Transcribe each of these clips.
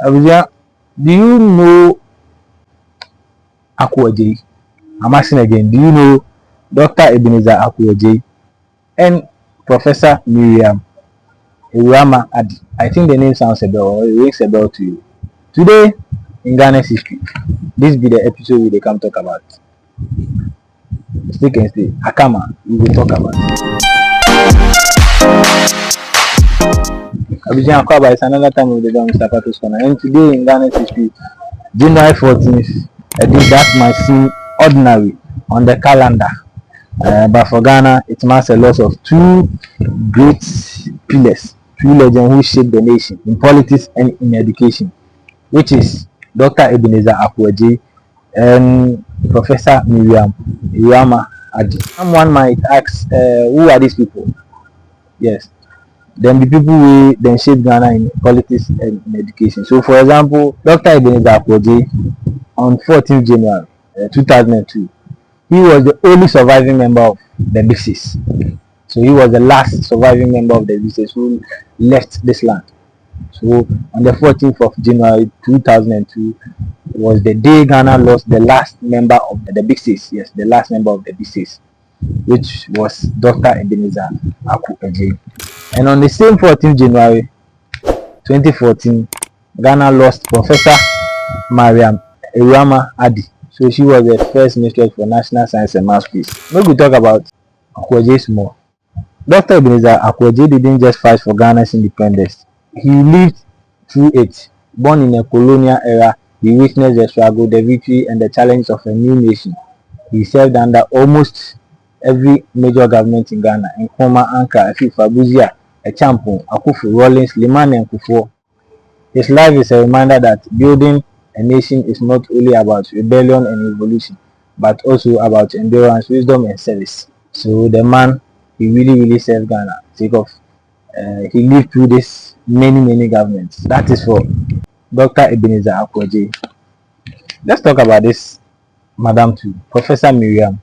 Abuja, do you know Ako-Adjei? I'm asking again, do you know Dr. Ebenezer Ako-Adjei and Professor Marian Ewurama Addy? I think the name sounds a bell, or it rings a bell to you. Today, in Ghana's history, this be the episode we come talk about. Stick and stay. Akama, we will talk about. Abuja Akwaba, it's another time of the day, Mr. Pato's Kona. And today in Ghana's history, January 14th, a day that might seem ordinary on the calendar, but for Ghana, it marks a loss of two great pillars, two legends who shaped the nation in politics and in education, which is Dr. Ebenezer Ako-Adjei and Professor Marian Ewurama Addy. Someone might ask, who are these people? Yes, then the people who then shape Ghana in politics and in education. So, for example, Dr. Ebenezer Ako-Adjei on 14th January 2002, he was the only surviving member of the legacies. So he was the last surviving member of the legacies who left this land. So on the 14th of January 2002 was the day Ghana lost the last member of the legacies. Yes, the last member of the legacies, which was Dr. Ebenezer Ako-Adjei. And on the same 14th January 2014, Ghana lost Professor Marian Ewurama Addy. So she was the first mistress for National Science and Maths Quiz. Maybe we talk about Ako-Adjei more. Dr. Ebenezer Ako-Adjei didn't just fight for Ghana's independence. He lived through it. Born in a colonial era, he witnessed the struggle, the victory, and the challenge of a new nation. He served under almost every major government in Ghana, in Kona, Anka, Afifa, Buzia, Echampo, Akufu, Rawlings, Liman, and Kufuor. His life is a reminder that building a nation is not only about rebellion and revolution, but also about endurance, wisdom, and service. So the man, he really served Ghana. Take off. He lived through this many governments. That is for Dr. Ebenezer Ako-Adjei. Let's talk about this madam too, Professor Marian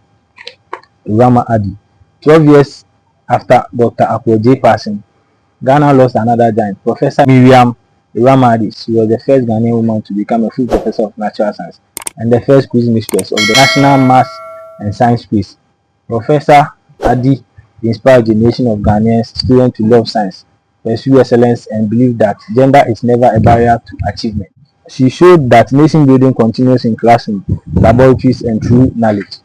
Ewurama Addy. 12 years after Dr. Ako-Adjei passing, Ghana lost another giant, Professor Marian Ewurama Addy. She was the first Ghanaian woman to become a full professor of natural science and the first quiz mistress of the National Maths and Science Quiz. Professor Addy inspired the nation of Ghanaian students to love science, pursue excellence, and believe that gender is never a barrier to achievement. She showed that nation building continues in classrooms, laboratories, and through knowledge.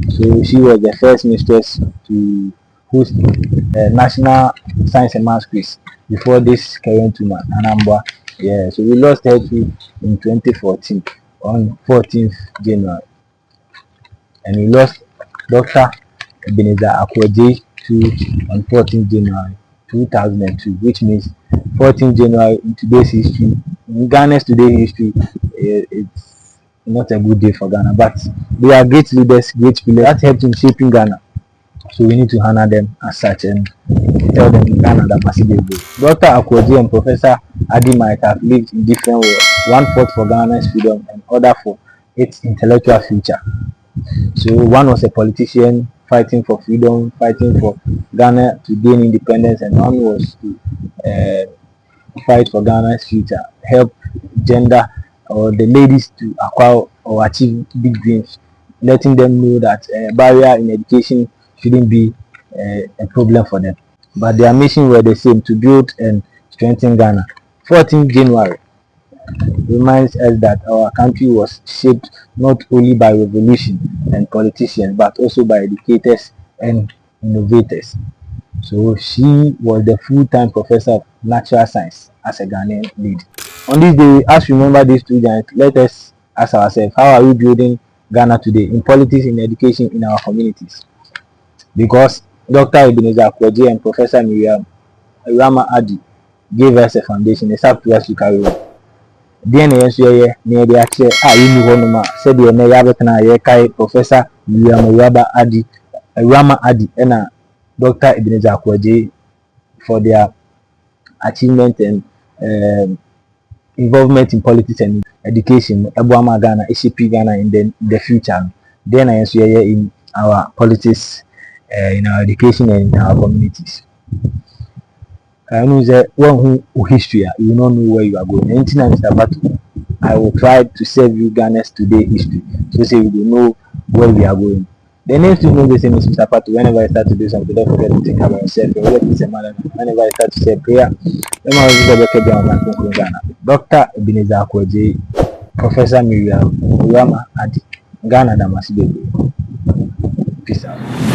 So she was the first mistress to host the National Science and Maths Quiz before this current woman, Anambra. Yeah, so we lost her too in 2014 on 14th January. And we lost Dr. Ebenezer Ako-Adjei too on 14th January 2002, which means 14th January in today's history, in Ghana's today's history, it's not a good day for Ghana, but they are great leaders, great pillars that helped in shaping Ghana. So we need to honor them as such and tell them in Ghana that massive day. Dr. Ako-Adjei and Professor Addy might have lived in different worlds. One fought for Ghana's freedom and other for its intellectual future. So one was a politician fighting for freedom, fighting for Ghana to gain independence, and one was to fight for Ghana's future, help gender or the ladies to acquire or achieve big dreams, letting them know that barrier in education shouldn't be a problem for them. But their mission were the same, to build and strengthen Ghana. 14th January reminds us that our country was shaped not only by revolution and politicians, but also by educators and innovators. So she was the full-time professor of natural science as a Ghanaian lady. On this day, as we remember these two giants, let us ask ourselves, how are we building Ghana today in politics, in education, in our communities? Because Dr. Ebenezer Ako-Adjei and Professor Marian Ewurama Addy gave us a foundation. It's up to us to carry on. DNA near the actual Honoma said the Yabatana Professor Marian Ewurama Addy and Dr. Ebenezer Ako-Adjei for their achievement and involvement in politics and education. Abuama Ghana, ACP Ghana in the future. Then I answer in our politics, in our education, and in our communities. I know that one who history, you will not know where you are going. Anything, Mr. Pato, I will try to serve you Ghana's today history. So say we will know where we are going. The name to know the same is Mr. Pato. Whenever I start to do something, don't forget to think about yourself. Whenever I start to say prayer, Dr. Ebenezer Ako-Adjei, Professor Marian Ewurama Addy, Ghana Damasi. Peace out.